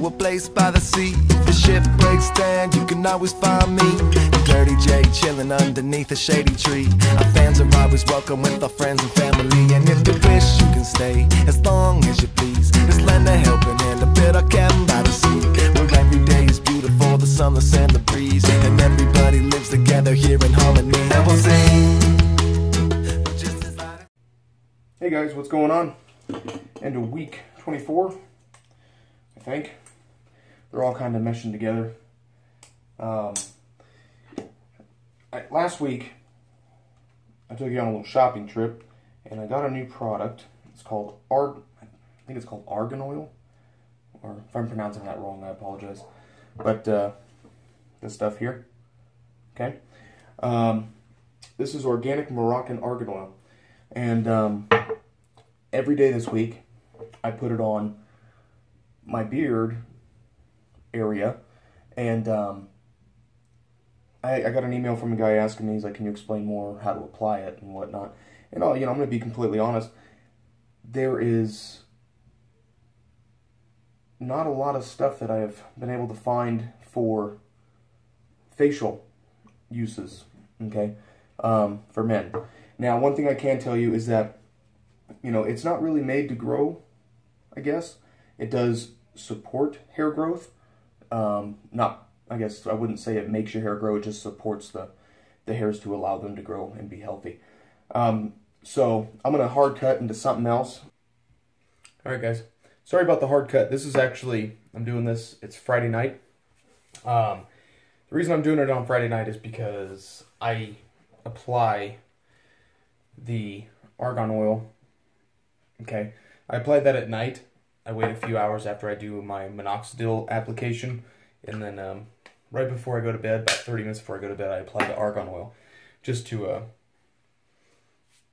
a place by the sea. If the ship breaks down, you can always find me. And Dirty J chilling underneath a shady tree. Our fans are always welcome with our friends and family. And if you wish, you can stay as long as you please. Just lend a helping hand, a bit of cabin by the sea, where every day is beautiful, the sun, the sand, the breeze, and everybody lives together here in harmony. And we'll sing. Hey guys, what's going on? End of week 24, I think. They're all kind of meshing together. Last week, I took you on a little shopping trip, and I got a new product. It's called I think it's called argan oil, or if I'm pronouncing that wrong, I apologize. But this stuff here, okay. This is organic Moroccan argan oil, and every day this week, I put it on my beard area, and I got an email from a guy asking me, he's like, can you explain more how to apply it and whatnot? And I'm going to be completely honest, there is not a lot of stuff that I have been able to find for facial uses, okay, for men. Now, one thing I can tell you is that, it's not really made to grow, I guess. It does support hair growth. I guess I wouldn't say it makes your hair grow, it just supports the hairs to allow them to grow and be healthy. So I'm going to hard cut into something else. Alright guys, sorry about the hard cut. This is actually, I'm doing this, it's Friday night. The reason I'm doing it on Friday night is because I apply the argan oil. Okay, I applied that at night. I wait a few hours after I do my Minoxidil application, and then right before I go to bed, about 30 minutes before I go to bed, I apply the argan oil, just to,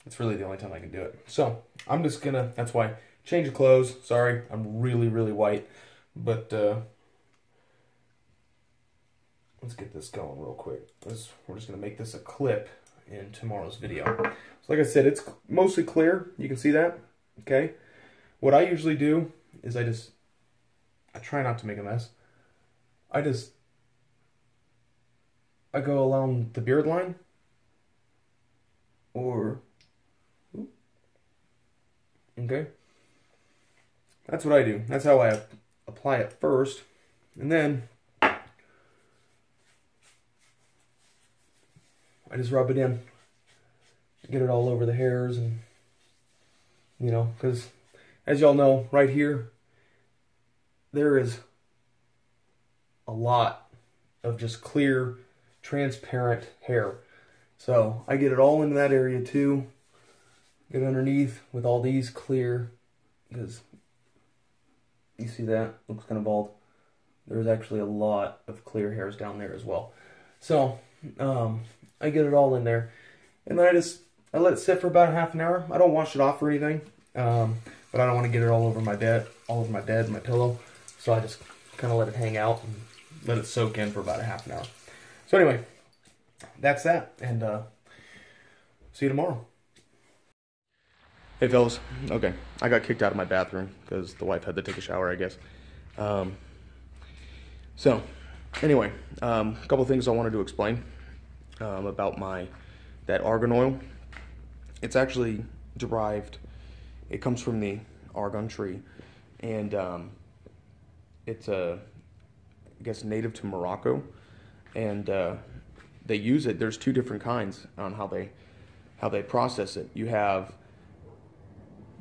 it's really the only time I can do it. So, I'm just gonna, that's why, change of clothes, sorry, I'm really, really white, but, let's get this going real quick. We're just gonna make this a clip in tomorrow's video. So like I said, it's mostly clear, you can see that, okay? What I usually do is I try not to make a mess. I go along the beard line, okay? That's what I do. That's how I apply it first, and then I just rub it in, get it all over the hairs, and because as y'all know, right here, there is a lot of just clear, transparent hair. So I get it all into that area too. Get underneath with all these clear, because you see that looks kind of bald. There's actually a lot of clear hairs down there as well. So I get it all in there, and then I let it sit for about half an hour. I don't wash it off or anything, but I don't want to get it all over my bed, my pillow. So I just kind of let it hang out and let it soak in for about a half an hour. So anyway, that's that, and see you tomorrow. Hey fellas, okay, I got kicked out of my bathroom because the wife had to take a shower, I guess. So anyway, a couple things I wanted to explain about that argan oil. It's actually derived, it comes from the argan tree, and it's I guess native to Morocco, and they use it. There's two different kinds on how they process it.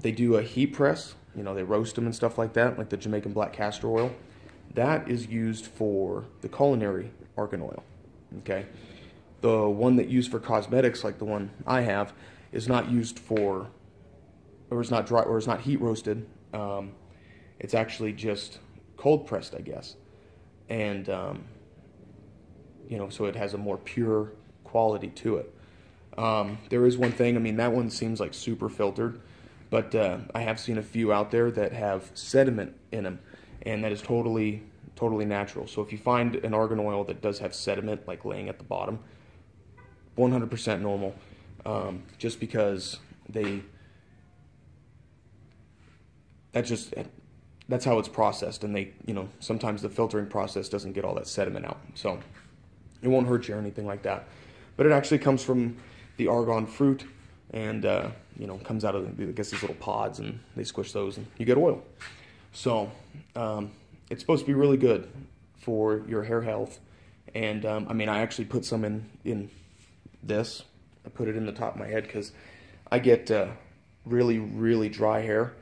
They do a heat press, they roast them and stuff like that, like the Jamaican black castor oil. That is used for the culinary argan oil, okay? The one that used for cosmetics, like the one I have, is not used for, or is not dry, or is not heat roasted. It's actually just cold pressed, I guess. And, so it has a more pure quality to it. There is one thing, that one seems like super filtered, but I have seen a few out there that have sediment in them, and that is totally natural. So if you find an argan oil that does have sediment, like laying at the bottom, 100% normal, just because that's how it's processed, and they, you know, sometimes the filtering process doesn't get all that sediment out, so it won't hurt you or anything like that. But it actually comes from the argon fruit, and you know, comes out of, I guess, these little pods, and they squish those, and you get oil. So it's supposed to be really good for your hair health. And I mean, I actually put some in this. I put it in the top of my head because I get really, really dry hair.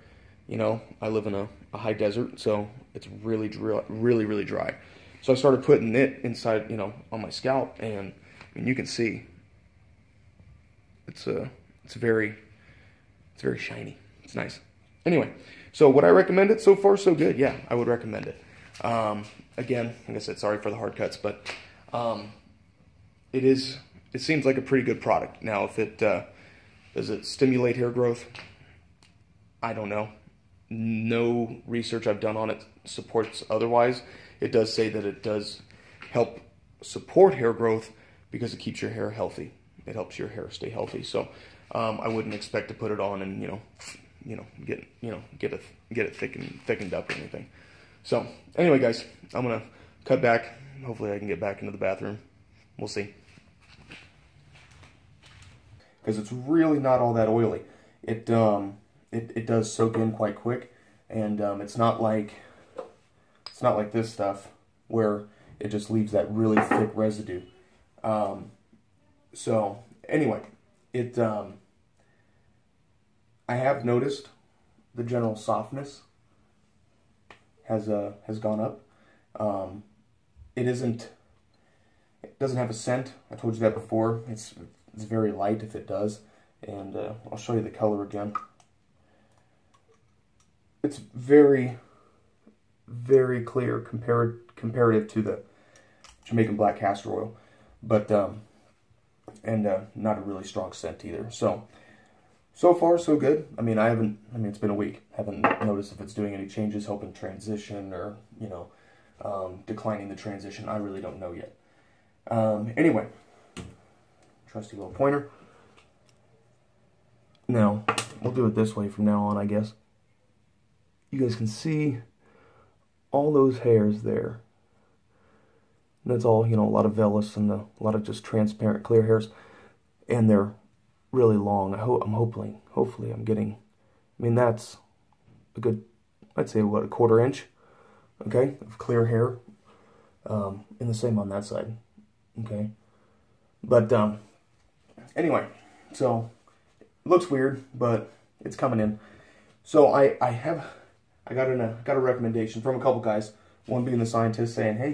You know, I live in a high desert, so it's really dry. So I started putting it inside, you know, on my scalp, and I mean, you can see it's very shiny. It's nice. Anyway, so would I recommend it? So far, so good. Yeah, I would recommend it. Again, like I said, sorry for the hard cuts, but it seems like a pretty good product. Now, if it does it stimulate hair growth? I don't know. No research I've done on it supports otherwise. It does say that it does help support hair growth because it keeps your hair healthy. It helps your hair stay healthy. So I wouldn't expect to put it on and get it thickened up or anything. So anyway, guys, I'm gonna cut back. Hopefully I can get back into the bathroom. We'll see. Because it's really not all that oily. It does soak in quite quick, and it's not like this stuff where it just leaves that really thick residue. So anyway, I have noticed the general softness has gone up. It doesn't have a scent. I told you that before. It's very light if it does, and I'll show you the color again. It's very, very clear comparative to the Jamaican black castor oil, but not a really strong scent either. So far so good. I mean, it's been a week. Haven't noticed if it's doing any changes, helping transition, or declining the transition. I really don't know yet. Anyway, trusty little pointer. Now, we'll do it this way from now on, I guess. You guys can see all those hairs there. And that's all, a lot of vellus and a lot of just transparent clear hairs. And they're really long. Hopefully I'm getting, that's a good, I'd say, what, a 1/4 inch, okay, of clear hair. And the same on that side, okay. But anyway, so it looks weird, but it's coming in. So I got a recommendation from a couple guys. One being the scientist saying, hey,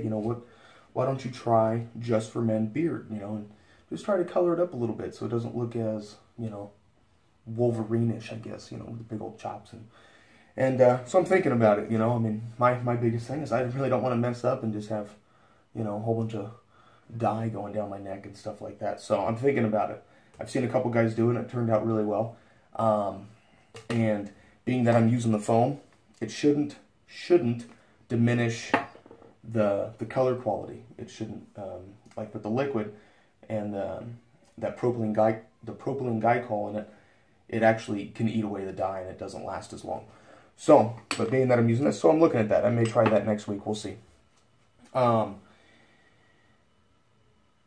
why don't you try Just for Men beard, and just try to color it up a little bit so it doesn't look as, Wolverine-ish, I guess, with the big old chops. And so I'm thinking about it, my biggest thing is I really don't want to mess up and just have, a whole bunch of dye going down my neck and stuff like that. So I'm thinking about it. I've seen a couple guys do it, and it turned out really well. And being that I'm using the foam, it shouldn't diminish the color quality. It shouldn't, like with the liquid and that propylene glycol in it, it actually can eat away the dye and it doesn't last as long. So, but being that I'm using this, so I'm looking at that. I may try that next week. We'll see.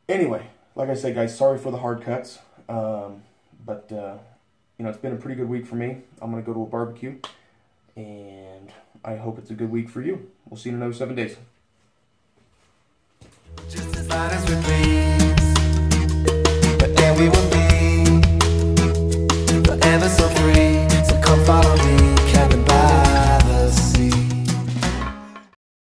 Anyway, like I said, guys, sorry for the hard cuts. But it's been a pretty good week for me. I'm going to go to a barbecue, and I hope it's a good week for you. We'll see you in another 7 days. Just as light as we please, but then we will be